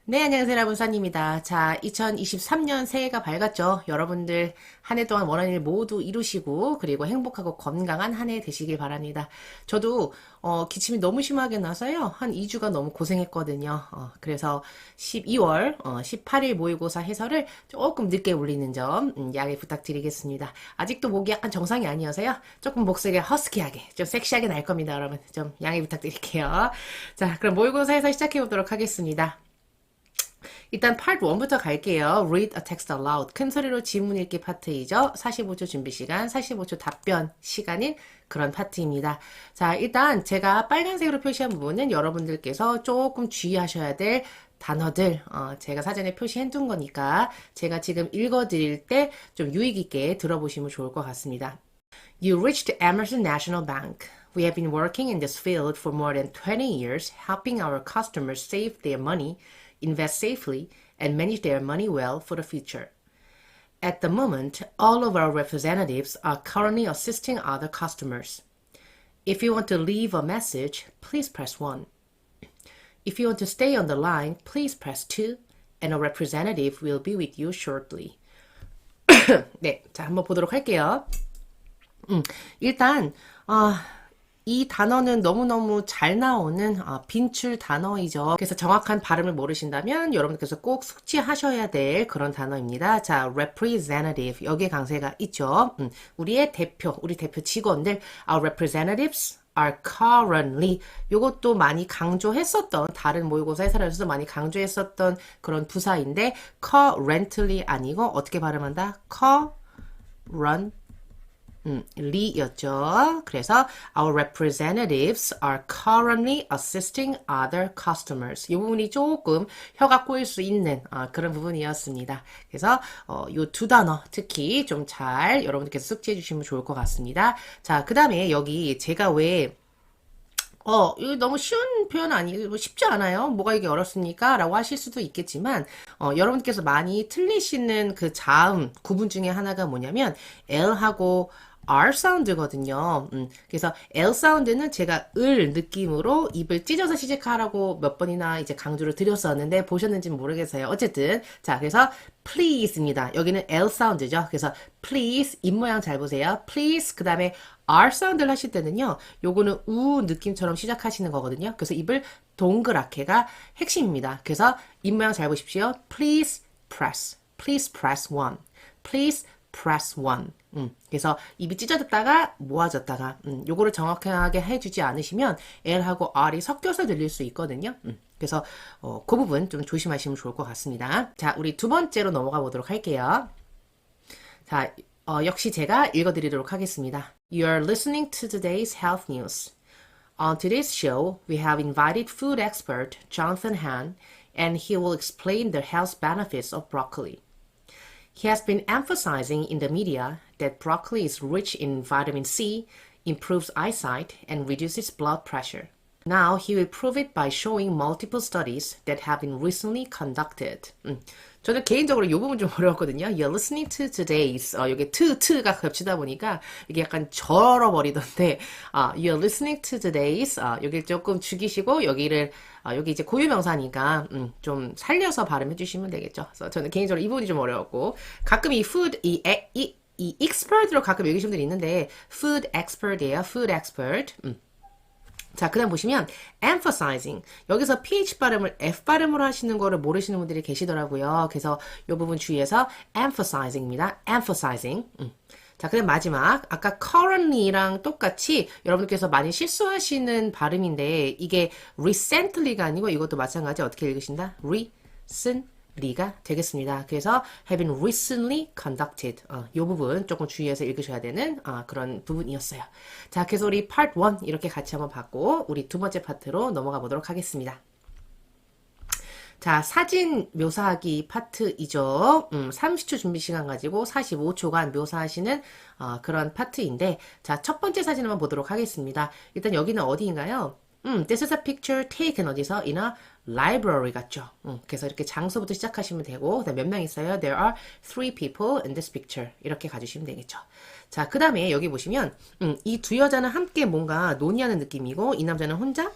네, 안녕하세요, 라분사입니다. 자, 2023년 새해가 밝았죠? 여러분들 한 해 동안 원하는 일 모두 이루시고, 그리고 행복하고 건강한 한 해 되시길 바랍니다. 저도, 기침이 너무 심하게 나서요. 한 2주가 너무 고생했거든요. 그래서 12월, 18일 모의고사 해설을 조금 늦게 올리는 점, 양해 부탁드리겠습니다. 아직도 목이 약간 정상이 아니어서요. 조금 목소리가 허스키하게, 좀 섹시하게 날 겁니다, 여러분. 좀 양해 부탁드릴게요. 자, 그럼 모의고사 해설 시작해 보도록 하겠습니다. 일단 part 1부터 갈게요. Read a text aloud. 큰 소리로 지문 읽기 파트이죠. 45초 준비 시간, 45초 답변 시간인 그런 파트입니다. 자, 일단 제가 빨간색으로 표시한 부분은 여러분들께서 조금 주의하셔야 될 단어들, 제가 사전에 표시해 둔 거니까 제가 지금 읽어드릴 때 좀 유익 있게 들어보시면 좋을 것 같습니다. You reached Emerson National Bank. We have been working in this field for more than 20 years, helping our customers save their money, invest safely, and manage their money well for the future. At the moment, all of our representatives are currently assisting other customers. If you want to leave a message, please press 1. If you want to stay on the line, please press 2, and a representative will be with you shortly. 네, 자, 한번 보도록 할게요. 일단, 이 단어는 너무너무 잘 나오는 빈출 단어이죠. 그래서 정확한 발음을 모르신다면 여러분께서 꼭 숙지하셔야 될 그런 단어입니다. 자, representative 여기에 강세가 있죠. 우리의 대표, 우리 대표 직원들, our representatives are currently 요것도 많이 강조했었던 다른 모의고사 해설에서도 많이 강조했었던 그런 부사인데 currently 아니고 어떻게 발음한다? current 리였죠. 그래서 our representatives are currently assisting other customers. 이 부분이 조금 혀가 꼬일 수 있는 그런 부분이었습니다. 그래서 이 두 단어 특히 좀 잘 여러분들께서 숙지해 주시면 좋을 것 같습니다. 자, 그 다음에 여기 제가 왜 이거 너무 쉬운 표현 아니에요? 뭐 쉽지 않아요? 뭐가 이게 어렵습니까? 라고 하실 수도 있겠지만, 여러분께서 많이 틀리시는 그 자음 구분 중에 하나가 뭐냐면, L하고 R 사운드거든요. 그래서 L 사운드는 제가 을 느낌으로 입을 찢어서 시작하라고 몇 번이나 이제 강조를 드렸었는데 보셨는지는 모르겠어요. 어쨌든 자 그래서 please입니다. 여기는 L 사운드죠. 그래서 please 입 모양 잘 보세요. please 그 다음에 R 사운드를 하실 때는요. 요거는 우 느낌처럼 시작하시는 거거든요. 그래서 입을 동그랗게가 핵심입니다. 그래서 입 모양 잘 보십시오. please press. please press one. please press one. 그래서 입이 찢어졌다가 모아졌다가 요거를 정확하게 해주지 않으시면 L하고 R이 섞여서 들릴 수 있거든요. 그래서 그 부분 좀 조심하시면 좋을 것 같습니다. 자, 우리 두 번째로 넘어가 보도록 할게요. 자, 역시 제가 읽어드리도록 하겠습니다. You are listening to today's health news. On today's show, we have invited food expert Jonathan Han, and he will explain the health benefits of broccoli. He has been emphasizing in the media that broccoli is rich in vitamin C, improves eyesight, and reduces blood pressure. Now he will prove it by showing multiple studies that have been recently conducted. 저는 개인적으로 이 부분 좀 어려웠거든요. You're listening to today's. 이게 t가 겹치다 보니까 이게 약간 절어버리던데, you're listening to today's. 여기 조금 죽이시고 여기를 여기 이제 고유명사니까 좀 살려서 발음해 주시면 되겠죠. 그래서 저는 개인적으로 이 부분이 좀 어려웠고 가끔 이 food 이 expert로 가끔 읽으시는 분들이 있는데 food expert이에요. food expert. 자, 그 다음 보시면 emphasizing 여기서 ph 발음을 f 발음으로 하시는 거를 모르시는 분들이 계시더라고요. 그래서 이 부분 주의해서 emphasizing입니다. emphasizing. 자, 그 다음 마지막 아까 currently랑 똑같이 여러분께서 많이 실수하시는 발음인데 이게 recently가 아니고 이것도 마찬가지 어떻게 읽으신다? recently가 되겠습니다. 그래서 have been recently conducted 이 부분 조금 주의해서 읽으셔야 되는 그런 부분이었어요. 자, 그래서 우리 part 1 이렇게 같이 한번 봤고 우리 두 번째 파트로 넘어가 보도록 하겠습니다. 자, 사진 묘사하기 파트이죠. 30초 준비 시간 가지고 45초간 묘사하시는 그런 파트인데 자, 첫 번째 사진 한번 보도록 하겠습니다. 일단 여기는 어디인가요? This is a picture taken 어디서? In a library 같죠. 그래서 이렇게 장소부터 시작하시면 되고 몇 명 있어요? There are 3 people in this picture. 이렇게 가주시면 되겠죠. 자, 그 다음에 여기 보시면 이 두 여자는 함께 뭔가 논의하는 느낌이고 이 남자는 혼자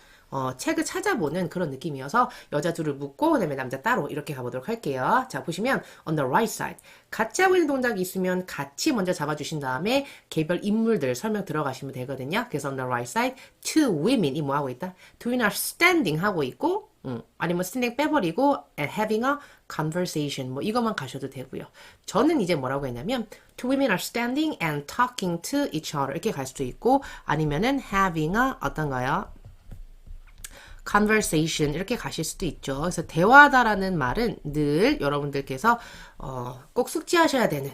책을 찾아보는 그런 느낌이어서 여자 둘을 묶고 그다음에 남자 따로 이렇게 가보도록 할게요. 자, 보시면 on the right side 같이 하고 있는 동작이 있으면 같이 먼저 잡아주신 다음에 개별 인물들 설명 들어가시면 되거든요. 그래서 on the right side two women이 뭐 하고 있다? two women are standing 하고 있고 아니면 standing 빼버리고 and having a conversation 뭐 이것만 가셔도 되고요. 저는 이제 뭐라고 했냐면 two women are standing and talking to each other 이렇게 갈 수도 있고 아니면은 having a 어떤가요? conversation 이렇게 가실 수도 있죠. 그래서 대화하다라는 말은 늘 여러분들께서 꼭 숙지하셔야 되는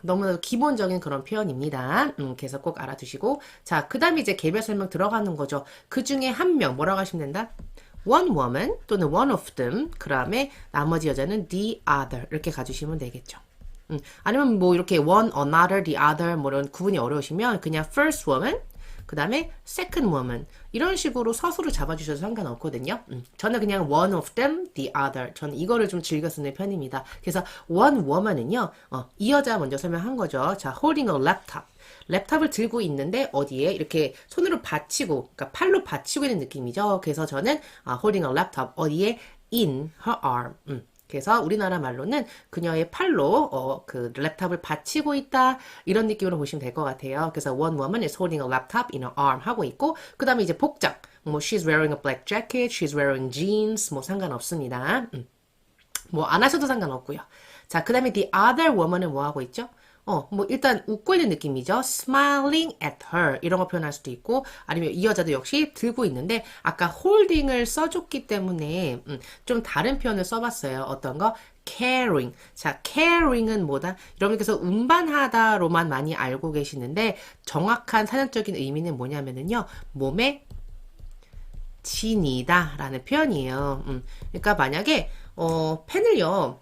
너무나도 기본적인 그런 표현입니다. 그래서 꼭 알아두시고 자, 그 다음에 이제 개별 설명 들어가는 거죠. 그 중에 한 명 뭐라고 하시면 된다? one woman 또는 one of them 그 다음에 나머지 여자는 the other 이렇게 가주시면 되겠죠. 아니면 뭐 이렇게 one, another, the other 뭐 이런 구분이 어려우시면 그냥 first woman 그 다음에 second woman 이런 식으로 서술을 잡아주셔도 상관없거든요. 저는 그냥 one of them, the other 저는 이거를 좀 즐겨 쓰는 편입니다. 그래서 one woman은요 이 여자 먼저 설명한 거죠. 자, holding a laptop 랩탑을 들고 있는데 어디에 이렇게 손으로 받치고 그러니까 팔로 받치고 있는 느낌이죠. 그래서 저는 holding a laptop 어디에 in her arm 그래서 우리나라 말로는 그녀의 팔로 그 랩탑을 받치고 있다 이런 느낌으로 보시면 될 것 같아요. 그래서 one woman is holding a laptop in her arm 하고 있고 그 다음에 이제 복장 뭐 she's wearing a black jacket, she's wearing jeans 뭐 상관없습니다. 뭐 안 하셔도 상관없고요. 자, 그 다음에 the other woman은 뭐 하고 있죠? 뭐 일단 웃고 있는 느낌이죠. smiling at her 이런 거 표현할 수도 있고 아니면 이 여자도 역시 들고 있는데 아까 holding을 써줬기 때문에 좀 다른 표현을 써봤어요. 어떤 거? caring. 자, caring은 뭐다? 여러분께서 운반하다로만 많이 알고 계시는데 정확한 사전적인 의미는 뭐냐면은요. 몸에 지니다 라는 표현이에요. 그러니까 만약에 펜을요.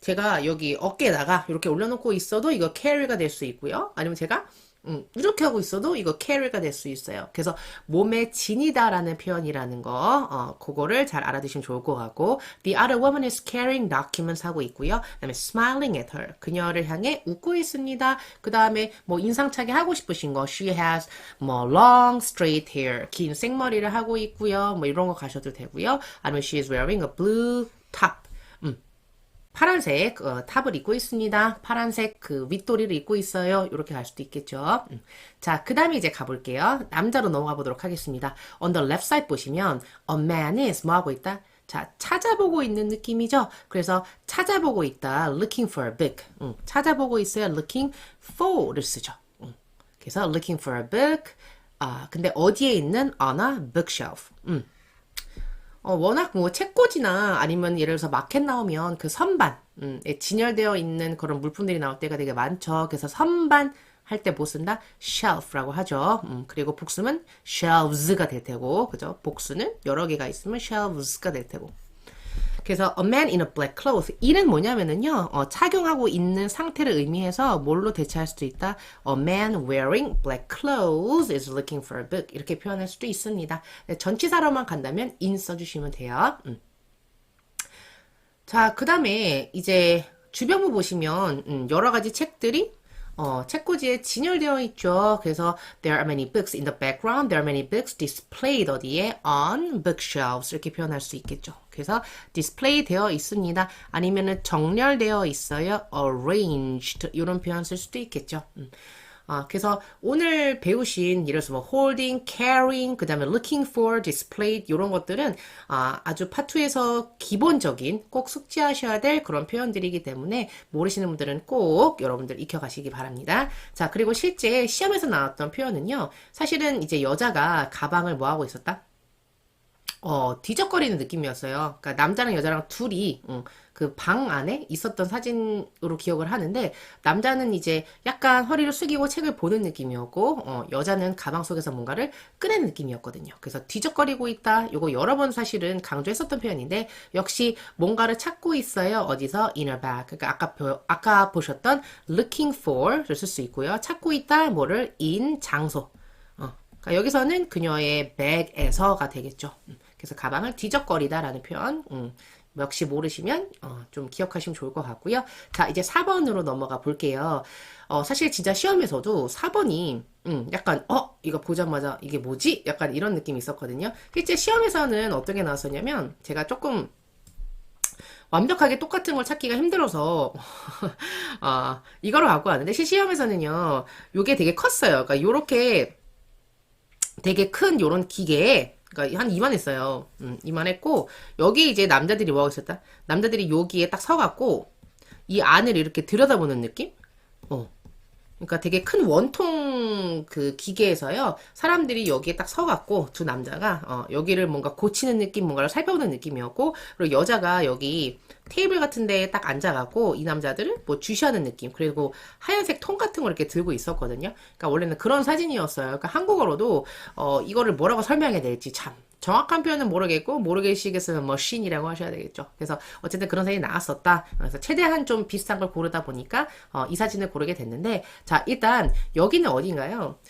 제가 여기 어깨에다가 이렇게 올려놓고 있어도 이거 carry가 될 수 있고요. 아니면 제가 이렇게 하고 있어도 이거 carry가 될 수 있어요. 그래서 몸에 지니다라는 표현이라는 거 그거를 잘 알아두시면 좋을 것 같고 The other woman is carrying documents 하고 있고요. 그 다음에 smiling at her 그녀를 향해 웃고 있습니다. 그 다음에 뭐 인상차게 하고 싶으신 거 She has 뭐 long straight hair 긴 생머리를 하고 있고요. 뭐 이런 거 가셔도 되고요. 아니면 She is wearing a blue top 파란색 탑을 입고 있습니다. 파란색 그 윗도리를 입고 있어요. 이렇게 갈 수도 있겠죠. 자, 그 다음에 이제 가볼게요. 남자로 넘어가 보도록 하겠습니다. On the left side 보시면 a man is 뭐 하고 있다? 자, 찾아보고 있는 느낌이죠. 그래서 찾아보고 있다. looking for a book. 찾아보고 있어요. looking for를 쓰죠. 그래서 looking for a book. 근데 어디에 있는 on a bookshelf. 워낙 뭐 책꽂이나 아니면 예를 들어서 마켓 나오면 그 선반에 진열되어 있는 그런 물품들이 나올 때가 되게 많죠. 그래서 선반 할 때 뭐 쓴다? shelf라고 하죠. 그리고 복수는 shelves가 될 테고, 그죠? 복수는 여러 개가 있으면 shelves가 될 테고. 그래서 a man in a black cloth 이는 뭐냐면은요 착용하고 있는 상태를 의미해서 뭘로 대체할 수도 있다. A man wearing black clothes is looking for a book 이렇게 표현할 수도 있습니다. 전치사로만 간다면 in 써주시면 돼요. 자, 그 다음에 이제 주변부 보시면 여러 가지 책들이 책꽂이에 진열되어 있죠. 그래서 there are many books in the background. There are many books displayed 어디에 on bookshelves 이렇게 표현할 수 있겠죠. 그래서 display 되어 있습니다. 아니면은 정렬되어 있어요. arranged 이런 표현 쓸 수도 있겠죠. 그래서 오늘 배우신 예를 들어서 뭐 holding, carrying, 그 다음에 looking for, displayed 이런 것들은 아주 파트에서 기본적인 꼭 숙지하셔야 될 그런 표현들이기 때문에 모르시는 분들은 꼭 여러분들 익혀가시기 바랍니다. 자, 그리고 실제 시험에서 나왔던 표현은요. 사실은 이제 여자가 가방을 뭐 하고 있었다? 뒤적거리는 느낌이었어요. 그러니까 남자랑 여자랑 둘이 그 방 안에 있었던 사진으로 기억을 하는데 남자는 이제 약간 허리를 숙이고 책을 보는 느낌이었고 여자는 가방 속에서 뭔가를 꺼내는 느낌이었거든요. 그래서 뒤적거리고 있다. 요거 여러 번 사실은 강조했었던 표현인데 역시 뭔가를 찾고 있어요. 어디서? In her bag. 그러니까 아까 보셨던 looking for를 쓸 수 있고요. 찾고 있다. 뭐를? in 장소. 그러니까 여기서는 그녀의 백에서가 되겠죠. 그래서 가방을 뒤적거리다라는 표현 역시 모르시면 좀 기억하시면 좋을 것 같고요. 자, 이제 4번으로 넘어가 볼게요. 사실 진짜 시험에서도 4번이 약간 이거 보자마자 이게 뭐지? 약간 이런 느낌이 있었거든요. 실제 시험에서는 어떻게 나왔었냐면 제가 조금 완벽하게 똑같은 걸 찾기가 힘들어서 이거를 갖고 왔는데 시험에서는요 요게 되게 컸어요. 그러니까 요렇게 되게 큰 요런 기계에 그러니까 한 이만했어요. 이만했고 여기 이제 남자들이 뭐 하고 있었다? 남자들이 여기에 딱 서갖고 이 안을 이렇게 들여다보는 느낌? 그러니까 되게 큰 원통 그 기계에서요. 사람들이 여기에 딱 서갖고 두 남자가 여기를 뭔가 고치는 느낌, 뭔가를 살펴보는 느낌이었고 그리고 여자가 여기 테이블 같은 데에 딱 앉아갖고 이 남자들을 뭐 주시하는 느낌. 그리고 하얀색 통 같은 걸 이렇게 들고 있었거든요. 그러니까 원래는 그런 사진이었어요. 그러니까 한국어로도 이거를 뭐라고 설명해야 될지 참 정확한 표현은 모르겠고 모르겠으면 머신이라고 하셔야 되겠죠. 그래서 어쨌든 그런 사진이 나왔었다. 그래서 최대한 좀 비슷한 걸 고르다 보니까 이 사진을 고르게 됐는데 자 일단 여기는 어딘가요?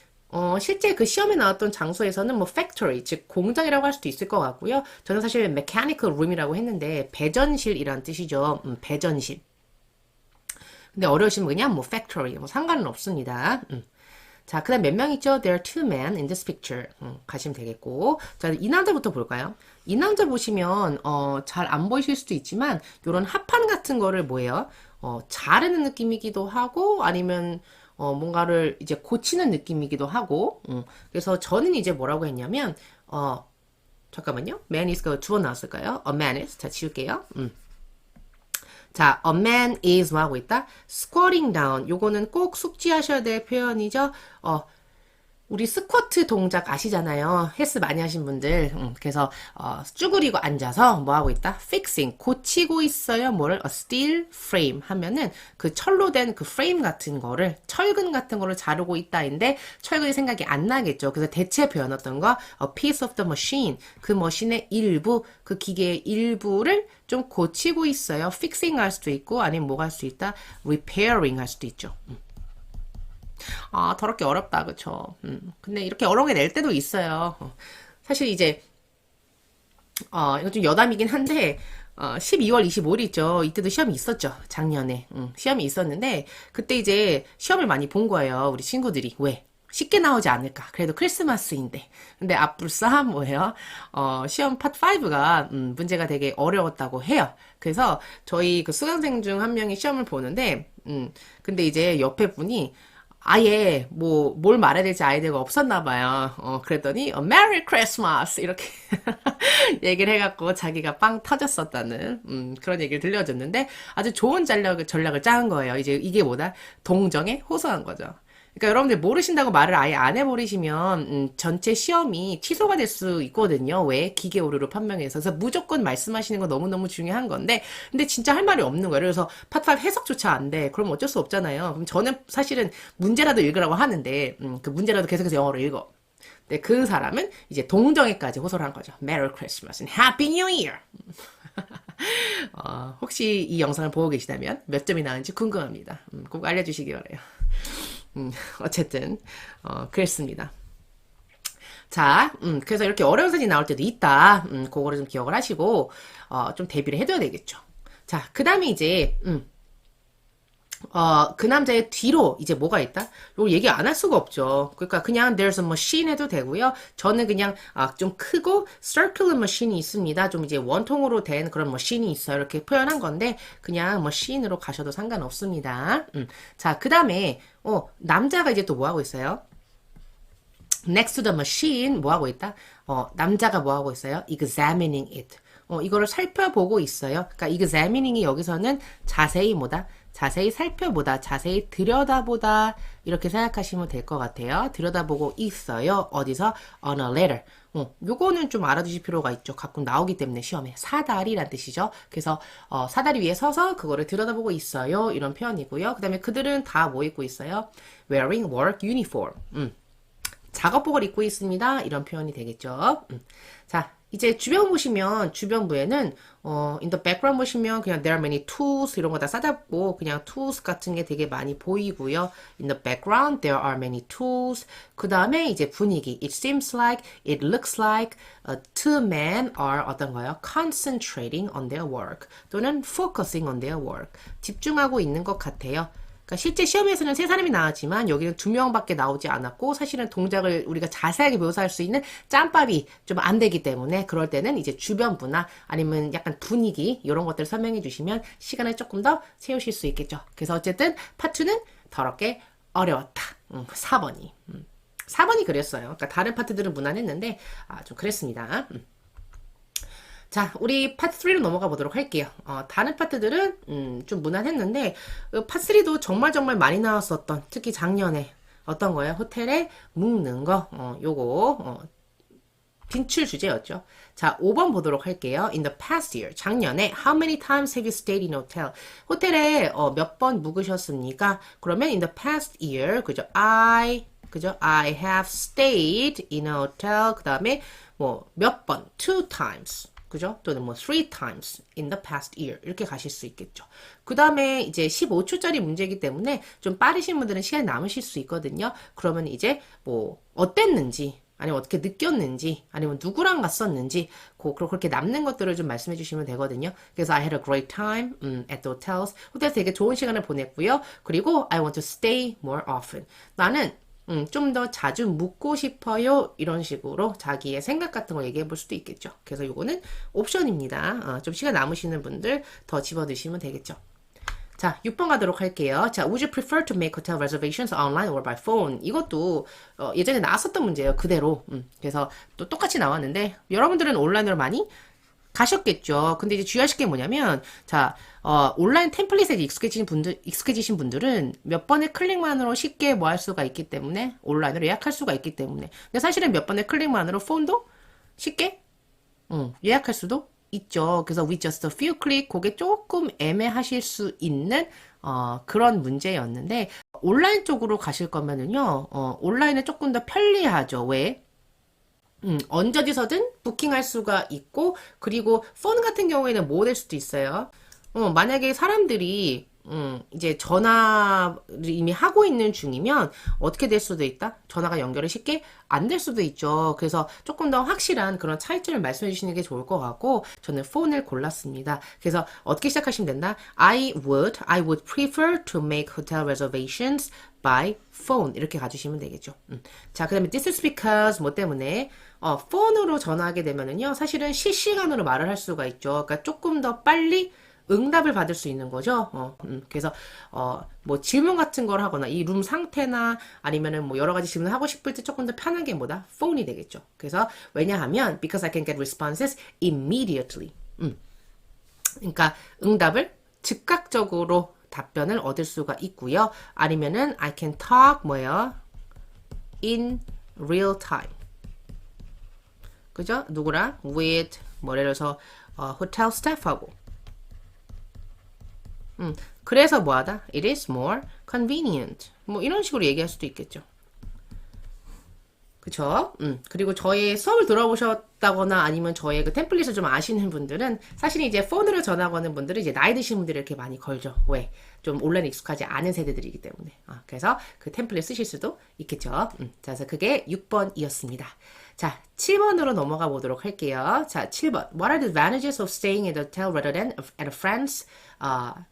실제 그 시험에 나왔던 장소에서는 뭐 factory, 즉 공장이라고 할 수도 있을 것 같고요. 저는 사실 mechanical room이라고 했는데 배전실이란 뜻이죠. 배전실. 근데 어려우시면 그냥 뭐 factory, 뭐 상관은 없습니다. 자, 그 다음 몇 명 있죠? There are two men in this picture. 가시면 되겠고. 자, 이 남자부터 볼까요? 이 남자 보시면, 잘 안 보이실 수도 있지만, 요런 합판 같은 거를 뭐예요? 자르는 느낌이기도 하고, 아니면, 뭔가를 이제 고치는 느낌이기도 하고, 그래서 저는 이제 뭐라고 했냐면, 잠깐만요. Man is 그 주어 나왔을까요? A man is. 자, 지울게요. 자, a man is 뭐 하고 있다? squatting down. 요거는 꼭 숙지하셔야 될 표현이죠. 우리 스쿼트 동작 아시잖아요. 헬스 많이 하신 분들. 그래서 쭈그리고 앉아서 뭐 하고 있다? fixing. 고치고 있어요. 뭐를? a steel frame 하면은 그 철로 된 그 프레임 같은 거를 철근 같은 거를 자르고 있다인데 철근이 생각이 안 나겠죠. 그래서 대체 표현 어떤 거? a piece of the machine. 그 머신의 일부, 그 기계의 일부를 좀 고치고 있어요. fixing 할 수도 있고 아니면 뭐가 할 수 있다? repairing 할 수도 있죠. 더럽게 어렵다, 그쵸? 근데 이렇게 어려운 게 낼 때도 있어요. 사실 이제, 이거 좀 여담이긴 한데, 12월 25일 있죠. 이때도 시험이 있었죠. 작년에. 시험이 있었는데, 그때 이제 시험을 많이 본 거예요. 우리 친구들이. 왜? 쉽게 나오지 않을까. 그래도 크리스마스인데. 근데 앞불싸 뭐예요? 시험 팟 5가 문제가 되게 어려웠다고 해요. 그래서 저희 그 수강생 중 한 명이 시험을 보는데, 근데 이제 옆에 분이 아예 뭐 뭘 말해야 될지 아이디어가 없었나 봐요. 그랬더니 Merry Christmas 이렇게 얘기를 해갖고 자기가 빵 터졌었다는 그런 얘기를 들려줬는데 아주 좋은 전략을 짠 거예요. 이제 이게 뭐다? 동정에 호소한 거죠. 그러니까 여러분들 모르신다고 말을 아예 안 해버리시면 전체 시험이 취소가 될 수 있거든요. 왜? 기계 오류로 판명해서. 그래서 무조건 말씀하시는 거 너무너무 중요한 건데 근데 진짜 할 말이 없는 거예요. 그래서 팟5 해석조차 안 돼. 그럼 어쩔 수 없잖아요. 그럼 저는 사실은 문제라도 읽으라고 하는데 그 문제라도 계속해서 영어로 읽어. 근데 그 사람은 이제 동정에까지 호소를 한 거죠. Merry Christmas and Happy New Year. 혹시 이 영상을 보고 계시다면 몇 점이 나은지 궁금합니다. 꼭 알려주시기 바래요. 어쨌든 그랬습니다. 자, 그래서 이렇게 어려운 사진이 나올 때도 있다. 그거를 좀 기억을 하시고 좀 대비를 해둬야 되겠죠. 자, 그 다음에 이제 그 남자의 뒤로 이제 뭐가 있다? 이걸 얘기 안 할 수가 없죠. 그러니까 그냥 there's a machine 해도 되고요. 저는 그냥 좀 크고 circular machine이 있습니다. 좀 이제 원통으로 된 그런 machine이 있어요. 이렇게 표현한 건데 그냥 machine으로 가셔도 상관없습니다. 자, 그 다음에 남자가 이제 또 뭐 하고 있어요? Next to the machine 뭐 하고 있다? 남자가 뭐 하고 있어요? Examining it. 이거를 살펴보고 있어요. 그러니까 examining이 여기서는 자세히 뭐다? 자세히 살펴보다, 자세히 들여다보다 이렇게 생각하시면 될 것 같아요. 들여다보고 있어요. 어디서? On a letter. 요거는 좀 알아두실 필요가 있죠. 가끔 나오기 때문에 시험에 사다리란 뜻이죠. 그래서 사다리 위에 서서 그거를 들여다보고 있어요. 이런 표현이고요. 그 다음에 그들은 다 뭐 입고 있어요? Wearing work uniform. 작업복을 입고 있습니다. 이런 표현이 되겠죠. 자, 이제 주변 보시면 주변부에는 in the background 보시면 그냥 there are many tools 이런 거 다 싸잡고 그냥 tools 같은 게 되게 많이 보이고요. In the background there are many tools. 그 다음에 이제 분위기 it seems like, it looks like two men are 어떤 거요? concentrating on their work 또는 focusing on their work 집중하고 있는 것 같아요. 그러니까 실제 시험에서는 세 사람이 나왔지만 여기는 두 명밖에 나오지 않았고 사실은 동작을 우리가 자세하게 묘사할 수 있는 짬밥이 좀 안 되기 때문에 그럴 때는 이제 주변부나 아니면 약간 분위기 이런 것들을 설명해 주시면 시간을 조금 더 세우실 수 있겠죠. 그래서 어쨌든 파트는 더럽게 어려웠다. 4번이. 4번이 그랬어요. 그러니까 다른 파트들은 무난했는데 좀 그랬습니다. 자, 우리 파트 3로 넘어가 보도록 할게요. 다른 파트들은 좀 무난했는데 파트 3도 정말 많이 나왔었던 특히 작년에 어떤 거예요? 호텔에 묵는 거 요거 빈출 주제였죠. 자, 5번 보도록 할게요. In the past year, 작년에 how many times have you stayed in a hotel? 호텔에 몇 번 묵으셨습니까? 그러면 in the past year, 그죠? 그죠? I have stayed in a hotel. 그 다음에 뭐 몇 번, 2 times. 그죠? 또는 뭐 3 times in the past year 이렇게 가실 수 있겠죠. 그 다음에 이제 15초짜리 문제이기 때문에 좀 빠르신 분들은 시간이 남으실 수 있거든요. 그러면 이제 뭐 어땠는지 아니면 어떻게 느꼈는지 아니면 누구랑 갔었는지 그렇게 남는 것들을 좀 말씀해 주시면 되거든요. 그래서 I had a great time at the hotels. 호텔에서 되게 좋은 시간을 보냈고요. 그리고 I want to stay more often. 나는 좀 더 자주 묵고 싶어요. 이런 식으로 자기의 생각 같은 걸 얘기해 볼 수도 있겠죠. 그래서 요거는 옵션입니다. 좀 시간 남으시는 분들 더 집어넣으시면 되겠죠. 자, 6번 가도록 할게요. 자, would you prefer to make hotel reservations online or by phone? 이것도 예전에 나왔었던 문제예요. 그대로. 그래서 또 똑같이 나왔는데 여러분들은 온라인으로 많이 가셨겠죠. 근데 이제 주의하실 게 뭐냐면, 자, 온라인 템플릿에 익숙해지신 분들은 몇 번의 클릭만으로 쉽게 뭐 할 수가 있기 때문에, 온라인으로 예약할 수가 있기 때문에. 근데 사실은 몇 번의 클릭만으로 폰도 쉽게, 예약할 수도 있죠. 그래서 with just a few click, 그게 조금 애매하실 수 있는, 그런 문제였는데, 온라인 쪽으로 가실 거면은요, 온라인은 조금 더 편리하죠. 왜? 언제 어디서든 부킹할 수가 있고 그리고 폰 같은 경우에는 뭐 될 수도 있어요. 만약에 사람들이 이제 전화를 이미 하고 있는 중이면 어떻게 될 수도 있다? 전화가 연결이 쉽게 안 될 수도 있죠. 그래서 조금 더 확실한 그런 차이점을 말씀해 주시는 게 좋을 것 같고 저는 폰을 골랐습니다. 그래서 어떻게 시작하시면 된다? I would prefer to make hotel reservations by phone 이렇게 가주시면 되겠죠. 자, 그 다음에 this is because 뭐 때문에 폰으로 전화하게 되면은요 사실은 실시간으로 말을 할 수가 있죠. 그러니까 조금 더 빨리 응답을 받을 수 있는 거죠. 그래서 뭐 질문 같은 걸 하거나 이 룸 상태나 아니면은 뭐 여러 가지 질문을 하고 싶을 때 조금 더 편한 게 뭐다? 폰이 되겠죠. 그래서 왜냐하면 because I can get responses immediately. 그러니까 응답을 즉각적으로 답변을 얻을 수가 있고요. 아니면은 I can talk 뭐예요? in real time. 그죠? 누구랑? with 뭐 예를 들어서 hotel staff하고 그래서 뭐하다? It is more convenient. 뭐 이런 식으로 얘기할 수도 있겠죠. 그쵸? 그리고 저의 수업을 들어보셨다거나 아니면 저의 그 템플릿을 좀 아시는 분들은 사실 이제 폰으로 전화 거는 분들은 이제 나이 드신 분들이 이렇게 많이 걸죠. 왜? 좀 온라인에 익숙하지 않은 세대들이기 때문에. 그래서 그 템플릿 쓰실 수도 있겠죠. 자, 그래서 그게 6번이었습니다. 자, 7번으로 넘어가 보도록 할게요. 자, 7번. What are the advantages of staying at a hotel rather than at a friend's?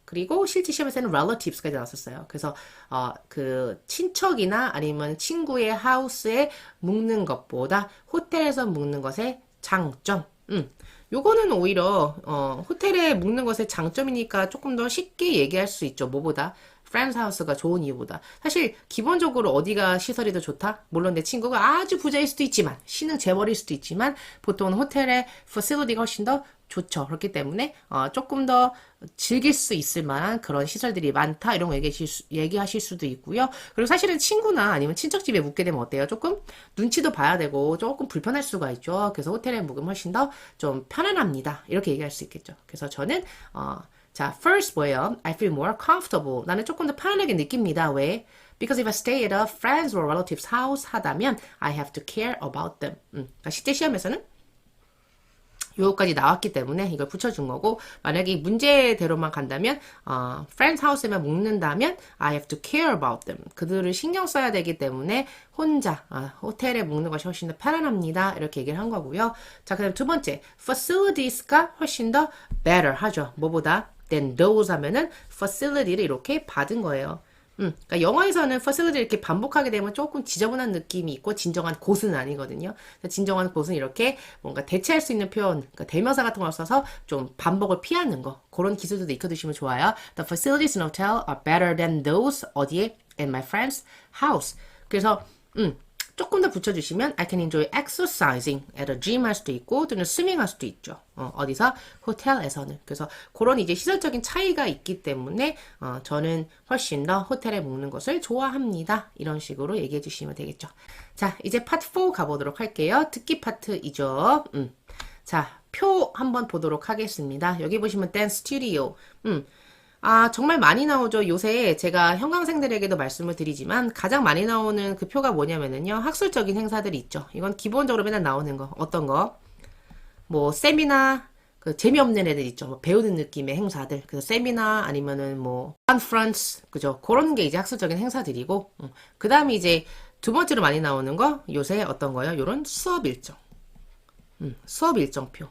그리고 실제 시험에서는 relatives까지 나왔었어요. 그래서 그 친척이나 아니면 친구의 하우스에 묵는 것보다 호텔에서 묵는 것의 장점. 요거는 오히려 호텔에 묵는 것의 장점이니까 조금 더 쉽게 얘기할 수 있죠. 뭐보다? 프렌즈 하우스가 좋은 이유보다. 사실 기본적으로 어디가 시설이 더 좋다? 물론 내 친구가 아주 부자일 수도 있지만 신흥 재벌일 수도 있지만 보통은 호텔의 facility가 훨씬 더 좋죠. 그렇기 때문에 조금 더 즐길 수 있을 만한 그런 시설들이 많다 이런 거 얘기하실 수도 있고요. 그리고 사실은 친구나 아니면 친척 집에 묵게 되면 어때요? 조금 눈치도 봐야 되고 조금 불편할 수가 있죠. 그래서 호텔에 묵으면 훨씬 더 좀 편안합니다. 이렇게 얘기할 수 있겠죠. 그래서 저는 자, first 뭐예요? I feel more comfortable. 나는 조금 더 편안하게 느낍니다. 왜? Because if I stay at a friend's or relative's house 하다면 I have to care about them. 그러니까 실제 시험에서는 요거까지 나왔기 때문에 이걸 붙여준 거고, 만약에 이 문제대로만 간다면 friend's house에만 묵는다면 I have to care about them. 그들을 신경 써야 되기 때문에 혼자 호텔에 묵는 것이 훨씬 더 편안합니다. 이렇게 얘기를 한 거고요. 자, 그다음 두 번째, facilities가 훨씬 더 better 하죠. 뭐보다 than those 하면은 facility를 이렇게 받은 거예요. 그러니까 영어에서는 facility 이렇게 반복하게 되면 조금 지저분한 느낌이 있고 진정한 곳은 아니거든요. 진정한 곳은 이렇게 뭔가 대체할 수 있는 표현, 그러니까 대명사 같은 걸 써서 좀 반복을 피하는 거. 그런 기술도 익혀두시면 좋아요. The facilities in hotel are better than those 어디에? In my friend's house. 그래서 조금 더 붙여주시면 I can enjoy exercising at a gym 할 수도 있고 또는 swimming 할 수도 있죠. 어디서? 호텔에서는. 그래서 그런 이제 시설적인 차이가 있기 때문에 저는 훨씬 더 호텔에 묵는 것을 좋아합니다. 이런 식으로 얘기해 주시면 되겠죠. 자, 이제 파트 4 가보도록 할게요. 듣기 파트이죠. 자, 표 한번 보도록 하겠습니다. 여기 보시면 dance studio. 정말 많이 나오죠. 요새 제가 형광생들에게도 말씀을 드리지만 가장 많이 나오는 그 표가 뭐냐면은요. 학술적인 행사들이 있죠. 이건 기본적으로 맨날 나오는 거. 어떤 거? 뭐 세미나, 그 재미없는 애들 있죠. 뭐 배우는 느낌의 행사들. 그래서 세미나 아니면은 뭐 컨퍼런스, 그죠? 그런 게 이제 학술적인 행사들이고. 그 다음에 이제 두 번째로 많이 나오는 거 요새 어떤 거요? 요런 수업 일정. 수업 일정표.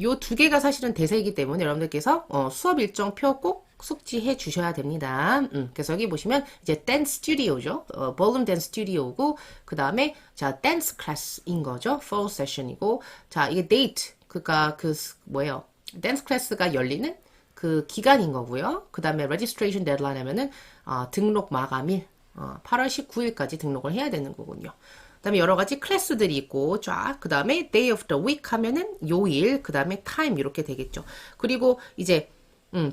요 두 개가 사실은 대세이기 때문에 여러분들께서 수업 일정표 꼭 숙지해 주셔야 됩니다. 그래서 여기 보시면 이제 댄스 스튜디오죠. 볼룸 댄스 스튜디오고 그 다음에 자 댄스 클래스인 거죠. fall session이고 자 이게 데이트 그니까 그 뭐예요? 댄스 클래스가 열리는 그 기간인 거고요. 그 다음에 registration deadline 하면은 등록 마감일 8월 19일까지 등록을 해야 되는 거군요. 그 다음에 여러 가지 클래스들이 있고 쫙 그 다음에 day of the week 하면은 요일 그 다음에 time 이렇게 되겠죠. 그리고 이제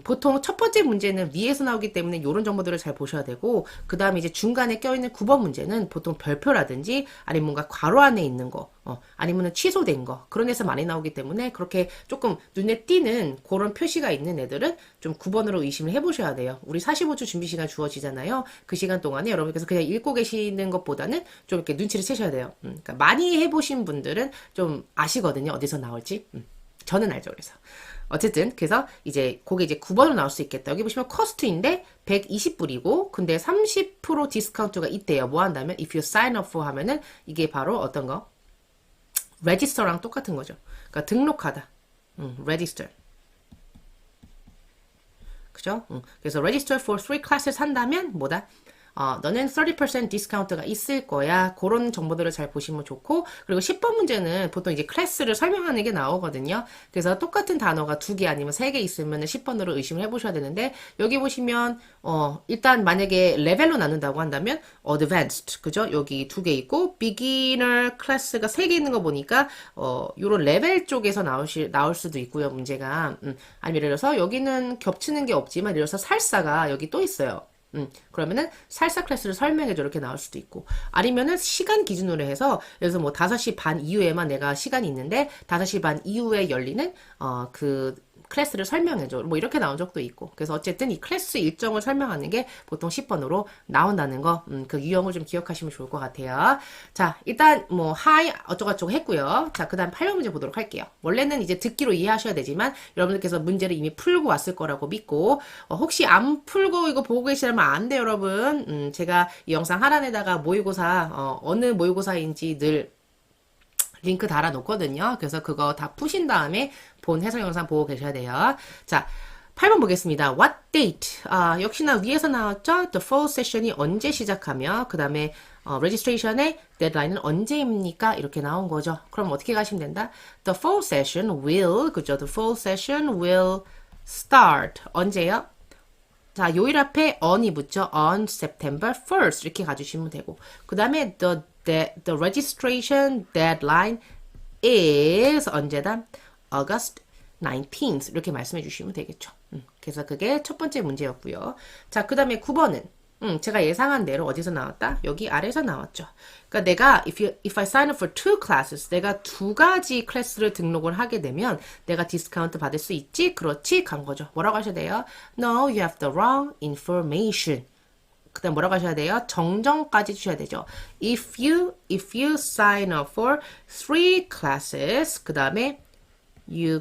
보통 첫 번째 문제는 위에서 나오기 때문에 이런 정보들을 잘 보셔야 되고 그 다음에 이제 중간에 껴있는 9번 문제는 보통 별표라든지 아니면 뭔가 괄호 안에 있는 거 아니면 취소된 거 그런 데서 많이 나오기 때문에 그렇게 조금 눈에 띄는 그런 표시가 있는 애들은 좀 9번으로 의심을 해보셔야 돼요. 우리 45초 준비 시간 주어지잖아요. 그 시간 동안에 여러분께서 그냥 읽고 계시는 것보다는 좀 이렇게 눈치를 채셔야 돼요. 그러니까 많이 해보신 분들은 좀 아시거든요. 어디서 나올지. 저는 알죠. 그래서. 어쨌든 그래서 이제 그게 이제 9번으로 나올 수 있겠다. 여기 보시면 커스트인데 120불이고 근데 30% 디스카운트가 있대요. 뭐 한다면 if you sign up for 하면은 이게 바로 어떤 거? register랑 똑같은 거죠. 그러니까 등록하다. register. 그죠? 그래서 register for 3 classes 한다면 뭐다? 너는 30% 디스카운트가 있을 거야. 그런 정보들을 잘 보시면 좋고, 그리고 10번 문제는 보통 이제 클래스를 설명하는 게 나오거든요. 그래서 똑같은 단어가 2개 아니면 3개 있으면 10번으로 의심을 해보셔야 되는데, 여기 보시면, 일단 만약에 레벨로 나눈다고 한다면, advanced, 그죠? 여기 2개 있고, beginner 클래스가 3개 있는 거 보니까, 요런 레벨 쪽에서 나올 수도 있고요, 문제가. 아니면 예를 들어서 여기는 겹치는 게 없지만, 예를 들어서 살사가 여기 또 있어요. 그러면은 살사 클래스를 설명해줘 이렇게 나올 수도 있고 아니면은 시간 기준으로 해서 그래서 뭐 5시 반 이후에만 내가 시간이 있는데 5시 반 이후에 열리는 그 클래스를 설명해줘 뭐 이렇게 나온 적도 있고 그래서 어쨌든 이 클래스 일정을 설명하는 게 보통 10번으로 나온다는 거 그 유형을 좀 기억하시면 좋을 것 같아요. 자 일단 뭐 하이 어쩌고저쩌고 했고요. 자 그 다음 8번 문제 보도록 할게요. 원래는 이제 듣기로 이해하셔야 되지만 여러분들께서 문제를 이미 풀고 왔을 거라고 믿고 혹시 안 풀고 이거 보고 계시다면 안 돼요 여러분. 제가 이 영상 하단에다가 모의고사 어느 모의고사인지 늘 링크 달아놓거든요. 그래서 그거 다 푸신 다음에 본 해설 영상 보고 계셔야 돼요. 자, 8번 보겠습니다. What date? 역시나 위에서 나왔죠? The fall session이 언제 시작하며 그 다음에 registration의 deadline은 언제입니까? 이렇게 나온 거죠. 그럼 어떻게 가시면 된다? The fall session will, 그죠? The fall session will start. 언제요? 자, 요일 앞에 on이 붙죠. On September 1st 이렇게 가주시면 되고 그 다음에 the registration deadline is 언제다? August 19th 이렇게 말씀해 주시면 되겠죠. 그래서 그게 첫 번째 문제였고요. 자, 그 다음에 9번은 제가 예상한 대로 어디서 나왔다? 여기 아래에서 나왔죠. 그러니까 내가 if I sign up for 2 classes 내가 2가지 클래스를 등록을 하게 되면 내가 디스카운트 받을 수 있지? 그렇지? 간 거죠. 뭐라고 하셔야 돼요? No, you have the wrong information. 그다음 뭐라고 하셔야 돼요? 정정까지 주셔야 되죠. If you sign up for 3 classes, 그 다음에 you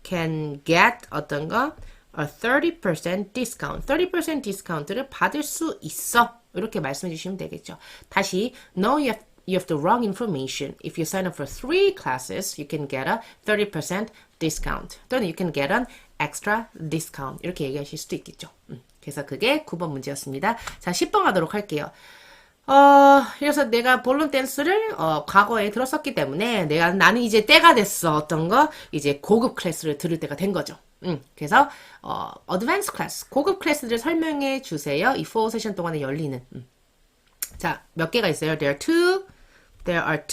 can get 어떤 거? A 30% discount. 30% 디스카운트를 받을 수 있어. 이렇게 말씀해 주시면 되겠죠. 다시, no, you have the wrong information. If you sign up for 3 classes, you can get a 30% discount. 또는 you can get an extra discount. 이렇게 얘기하실 수도 있겠죠. 그래서 그게 9번 문제였습니다. 자, 10번 가도록 할게요. 그래서 내가 볼론 댄스를 과거에 들었었기 때문에 나는 이제 때가 됐어. 어떤 거 이제 고급 클래스를 들을 때가 된 거죠. 그래서 어드밴스 클래스, 고급 클래스들을 설명해 주세요. 이 4 세션 동안에 열리는. 자, 몇 개가 있어요? There are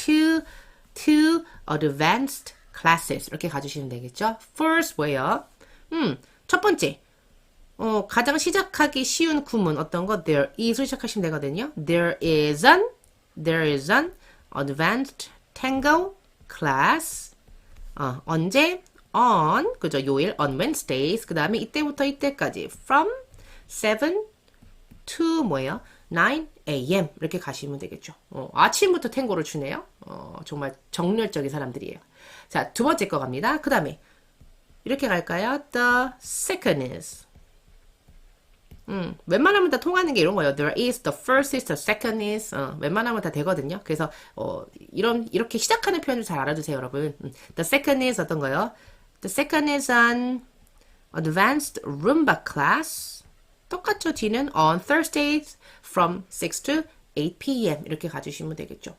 two advanced classes. 이렇게 가주시면 되겠죠. First 뭐예요? 첫 번째. 가장 시작하기 쉬운 구문 어떤 거? There is로 시작하시면 되거든요. There is an advanced tango class. 언제? On, 그죠? 요일, on Wednesdays. 그 다음에 이때부터 이때까지 from 7 to 뭐예요? 9 a.m. 이렇게 가시면 되겠죠. 아침부터 탱고를 추네요. 정말 정열적인 사람들이에요. 자, 두 번째 거 갑니다. 그 다음에 이렇게 갈까요? The second is. 웬만하면 다 통하는 게 이런 거예요. There is, the first is, the second is. 웬만하면 다 되거든요. 그래서 이렇게 시작하는 표현을 잘 알아두세요, 여러분. The second is 어떤 거요? The second is an advanced Roomba class. 똑같죠. 뒤는 on Thursdays from 6 to 8 p.m. 이렇게 가주시면 되겠죠.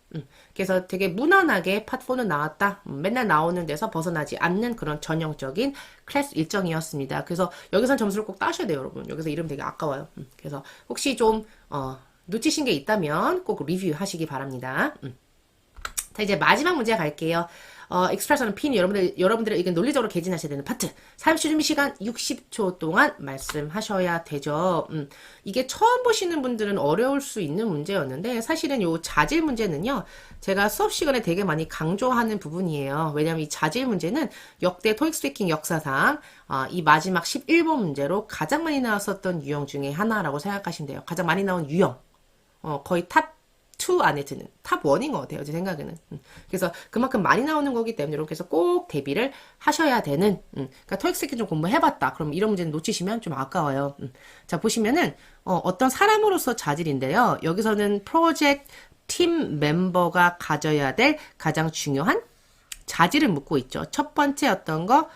그래서 되게 무난하게 팟4는 나왔다. 맨날 나오는 데서 벗어나지 않는 그런 전형적인 클래스 일정이었습니다. 그래서 여기선 점수를 꼭 따셔야 돼요, 여러분. 여기서 이름 되게 아까워요. 그래서 혹시 좀 놓치신 게 있다면 꼭 리뷰하시기 바랍니다. 자, 이제 마지막 문제 갈게요. 익스프레스는 핀 여러분들의 의견 논리적으로 개진하셔야 되는 파트. 사용시 준비 시간 60초 동안 말씀하셔야 되죠. 이게 처음 보시는 분들은 어려울 수 있는 문제였는데 사실은 요 자질 문제는요. 제가 수업 시간에 되게 많이 강조하는 부분이에요. 왜냐면 이 자질 문제는 역대 토익 스피킹 역사상 이 마지막 11번 문제로 가장 많이 나왔었던 유형 중에 하나라고 생각하시면 돼요. 가장 많이 나온 유형. 거의 탑 2 안에 드는 탑 1인 것 같아요. 제 생각에는. 그래서 그만큼 많이 나오는 거기 때문에 이렇게 해서 꼭 대비를 하셔야 되는 그러니까 토익 스피킹 좀 공부해봤다. 그럼 이런 문제는 놓치시면 좀 아까워요. 자, 보시면은 어떤 사람으로서 자질인데요. 여기서는 프로젝트 팀 멤버가 가져야 될 가장 중요한 자질을 묻고 있죠. 첫 번째 어떤 거?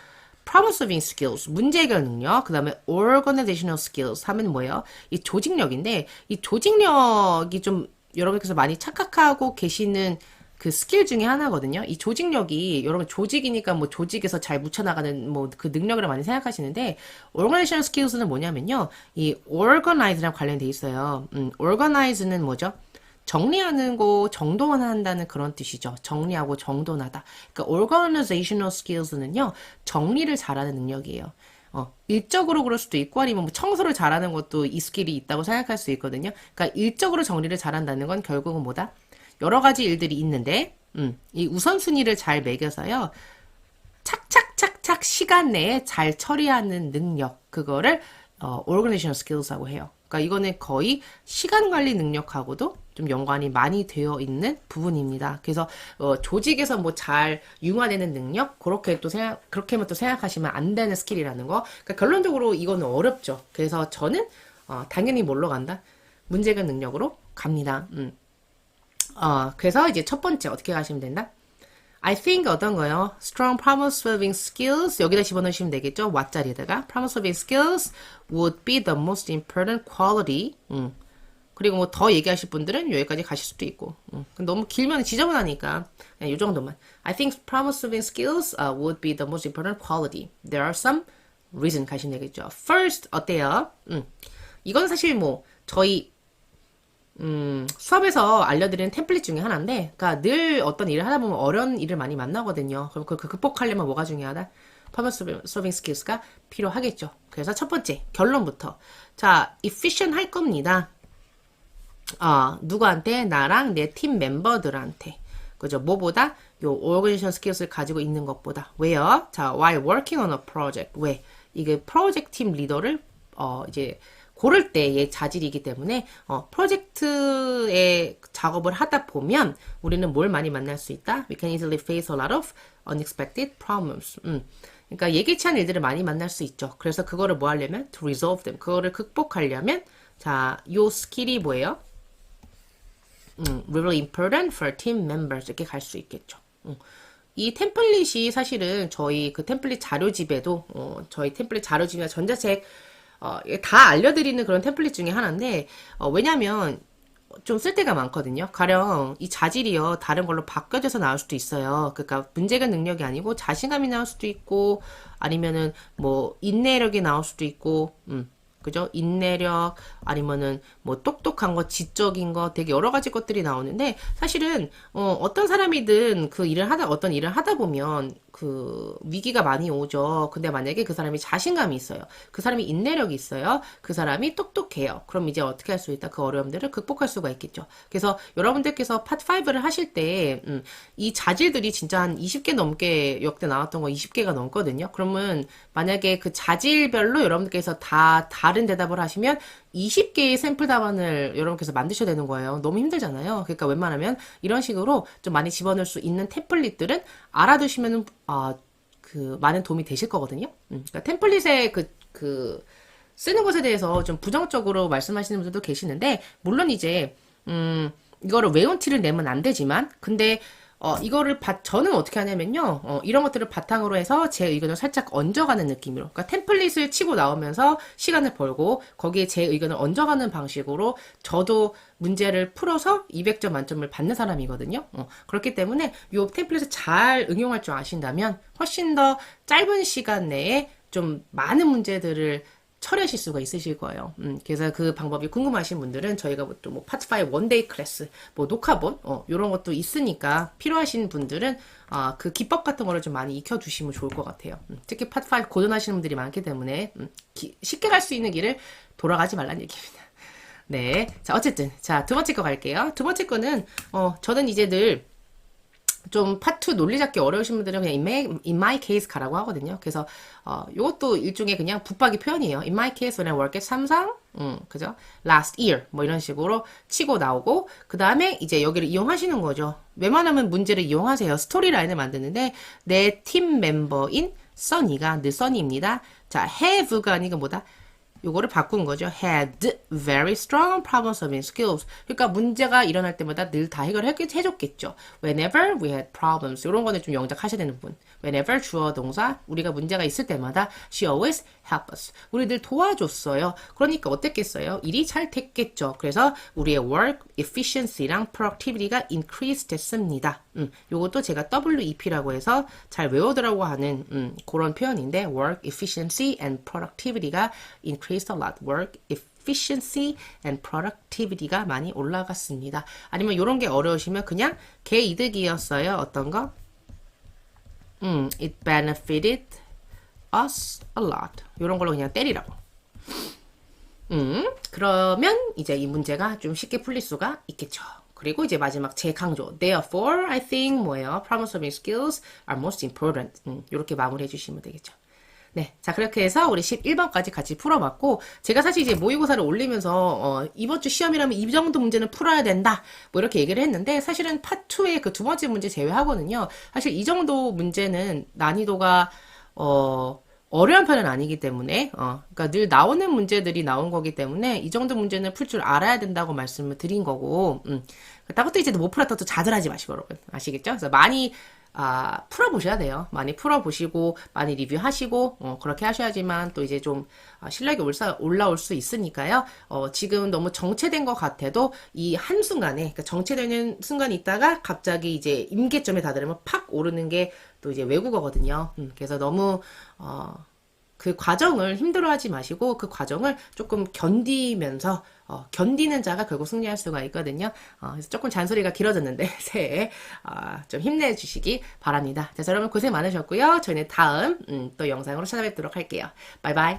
problem solving skills, 문제 해결 능력, 그 다음에 organizational skills 하면 뭐예요? 이 조직력인데 이 조직력이 좀 여러분께서 많이 착각하고 계시는 그 스킬 중에 하나거든요. 이 조직력이 여러분 조직이니까 뭐 조직에서 잘 묻혀나가는 뭐 그 능력을 많이 생각하시는데 organizational skills는 뭐냐면요. 이 organize랑 관련돼 있어요. organize는 뭐죠? 정리하는 거 정돈한다는 그런 뜻이죠. 정리하고 정돈하다. 그러니까 organizational skills는요. 정리를 잘하는 능력이에요. 일적으로 그럴 수도 있고 아니면 뭐 청소를 잘하는 것도 이 스킬이 있다고 생각할 수 있거든요. 그러니까 일적으로 정리를 잘한다는 건 결국은 뭐다? 여러 가지 일들이 있는데 이 우선순위를 잘 매겨서요. 착착착착 시간 내에 잘 처리하는 능력 그거를 organizational skills라고 해요. 그러니까 이거는 거의 시간 관리 능력하고도 좀 연관이 많이 되어 있는 부분입니다. 그래서 조직에서 뭐 잘 융화되는 능력 그렇게만 또 생각하시면 안 되는 스킬이라는 거. 그러니까 결론적으로 이거는 어렵죠. 그래서 저는 당연히 뭘로 간다? 문제가 능력으로 갑니다. 그래서 이제 첫 번째 어떻게 가시면 된다? I think 어떤 거요? Strong problem solving skills 여기다 집어넣으시면 되겠죠? 왓자리에다가 problem solving skills would be the most important quality. 그리고 뭐 더 얘기하실 분들은 여기까지 가실 수도 있고 너무 길면 지저분하니까 그냥 이 정도만. I think problem solving skills would be the most important quality. There are some reason 가시면 되겠죠. First 어때요? 이건 사실 뭐 저희 수업에서 알려드리는 템플릿 중에 하나인데, 그러니까 늘 어떤 일을 하다 보면 어려운 일을 많이 만나거든요. 그럼 그 극복하려면 뭐가 중요하다? problem solving skills가 필요하겠죠. 그래서 첫 번째, 결론부터. 자, efficient 할 겁니다. 누구한테? 나랑 내 팀 멤버들한테. 그죠? 뭐보다? 요 organizational skills를 가지고 있는 것보다. 왜요? 자, while working on a project. 왜? 이게 프로젝트 팀 리더를, 이제, 고를 때의 자질이기 때문에 프로젝트의 작업을 하다 보면 우리는 뭘 많이 만날 수 있다? We can easily face a lot of unexpected problems. 그러니까 예기치 않은 일들을 많이 만날 수 있죠. 그래서 그거를 뭐 하려면 to resolve them. 그거를 극복하려면 자, 요 스킬이 뭐예요? really important for team members 이렇게 갈 수 있겠죠. 이 템플릿이 사실은 저희 그 템플릿 자료집에도 저희 템플릿 자료집이나 전자책 다 알려드리는 그런 템플릿 중에 하나인데 왜냐면 좀 쓸 데가 많거든요. 가령 이 자질이요 다른 걸로 바뀌어져서 나올 수도 있어요. 그러니까 문제가 능력이 아니고 자신감이 나올 수도 있고 아니면은 뭐 인내력이 나올 수도 있고 그죠? 인내력, 아니면은, 뭐, 똑똑한 거, 지적인 거, 되게 여러 가지 것들이 나오는데, 사실은, 어떤 사람이든 어떤 일을 하다 보면, 그, 위기가 많이 오죠. 근데 만약에 그 사람이 자신감이 있어요. 그 사람이 인내력이 있어요. 그 사람이 똑똑해요. 그럼 이제 어떻게 할 수 있다? 그 어려움들을 극복할 수가 있겠죠. 그래서 여러분들께서 파5를 하실 때, 이 자질들이 진짜 한 20개 넘게 역대 나왔던 거 20개가 넘거든요. 그러면 만약에 그 자질별로 여러분들께서 다 다른 대답을 하시면 20개의 샘플 답안을 여러분께서 만드셔야 되는 거예요. 너무 힘들잖아요. 그러니까 웬만하면 이런 식으로 좀 많이 집어넣을 수 있는 템플릿들은 알아두시면 그 많은 도움이 되실 거거든요. 그러니까 템플릿의 쓰는 것에 대해서 좀 부정적으로 말씀하시는 분들도 계시는데 물론 이제 이거를 외운 티를 내면 안 되지만 근데 저는 어떻게 하냐면요. 이런 것들을 바탕으로 해서 제 의견을 살짝 얹어가는 느낌으로. 그러니까 템플릿을 치고 나오면서 시간을 벌고, 거기에 제 의견을 얹어가는 방식으로 저도 문제를 풀어서 200점 만점을 받는 사람이거든요. 그렇기 때문에 이 템플릿을 잘 응용할 줄 아신다면 훨씬 더 짧은 시간 내에 좀 많은 문제들을 처리하실 수가 있으실 거예요. 그래서 그 방법이 궁금하신 분들은 저희가 또 파트 5 원데이 클래스, 녹화본, 요런 것도 있으니까 필요하신 분들은, 그 기법 같은 거를 좀 많이 익혀주시면 좋을 것 같아요. 특히 파트 5 고전하시는 분들이 많기 때문에, 쉽게 갈 수 있는 길을 돌아가지 말라는 얘기입니다. 네. 자, 어쨌든. 자, 두 번째 거 갈게요. 두 번째 거는, 저는 이제 늘, 좀 파트 논리 잡기 어려우신 분들은 그냥 in my case 가라고 하거든요. 그래서 요것도 일종의 그냥 붙박이 표현이에요. In my case when I work at 삼성, 그죠? Last year 뭐 이런 식으로 치고 나오고 그 다음에 이제 여기를 이용하시는 거죠. 웬만하면 문제를 이용하세요. 스토리 라인을 만드는데 내 팀 멤버인 써니가 늘 써니입니다. 자, have가 아니고 뭐다? 요거를 바꾼 거죠. had very strong problem solving skills. 그러니까 문제가 일어날 때마다 늘 다 해줬겠죠. Whenever we had problems. 이런 거는 좀 영작하셔야 되는 부분. Whenever 주어 동사 우리가 문제가 있을 때마다 she always help us. 우리 늘 도와줬어요. 그러니까 어땠겠어요? 일이 잘 됐겠죠. 그래서 우리의 work efficiency랑 productivity가 increase 됐습니다. 요것도 제가 WEP라고 해서 잘 외우더라고 하는 그런 표현인데 work efficiency and productivity가 increased a lot. work efficiency and productivity가 많이 올라갔습니다. 아니면 이런 게 어려우시면 그냥 개이득이었어요. 어떤 거? It benefited us a lot. 이런 걸로 그냥 때리라고. 그러면 이제 이 문제가 좀 쉽게 풀릴 수가 있겠죠. 그리고 이제 마지막 재강조. Therefore, I think 뭐예요? Problem solving skills are most important. 이렇게 마무리해 주시면 되겠죠. 네. 자, 그렇게 해서 우리 11번까지 같이 풀어봤고, 제가 사실 이제 모의고사를 올리면서, 이번 주 시험이라면 이 정도 문제는 풀어야 된다. 뭐 이렇게 얘기를 했는데, 사실은 파2의 그 두 번째 문제 제외하거든요. 사실 이 정도 문제는 난이도가, 어려운 편은 아니기 때문에, 그러니까 늘 나오는 문제들이 나온 거기 때문에, 이 정도 문제는 풀 줄 알아야 된다고 말씀을 드린 거고, 그렇다고 이제 못 풀었다 또 자들하지 마시고, 여러분. 아시겠죠? 그래서 많이, 풀어보셔야 돼요. 많이 풀어보시고, 많이 리뷰하시고, 그렇게 하셔야지만 또 이제 좀, 실력이 올라올 수 있으니까요. 지금 너무 정체된 것 같아도, 이 한순간에, 그러니까 정체되는 순간이 있다가 갑자기 이제 임계점에 다다르면 팍 오르는 게 또 이제 외국어거든요. 그래서 너무, 그 과정을 힘들어하지 마시고 그 과정을 조금 견디면서 견디는 자가 결국 승리할 수가 있거든요. 그래서 조금 잔소리가 길어졌는데 새해 좀 힘내주시기 바랍니다. 자, 여러분 고생 많으셨고요. 저희는 다음 또 영상으로 찾아뵙도록 할게요. 바이바이.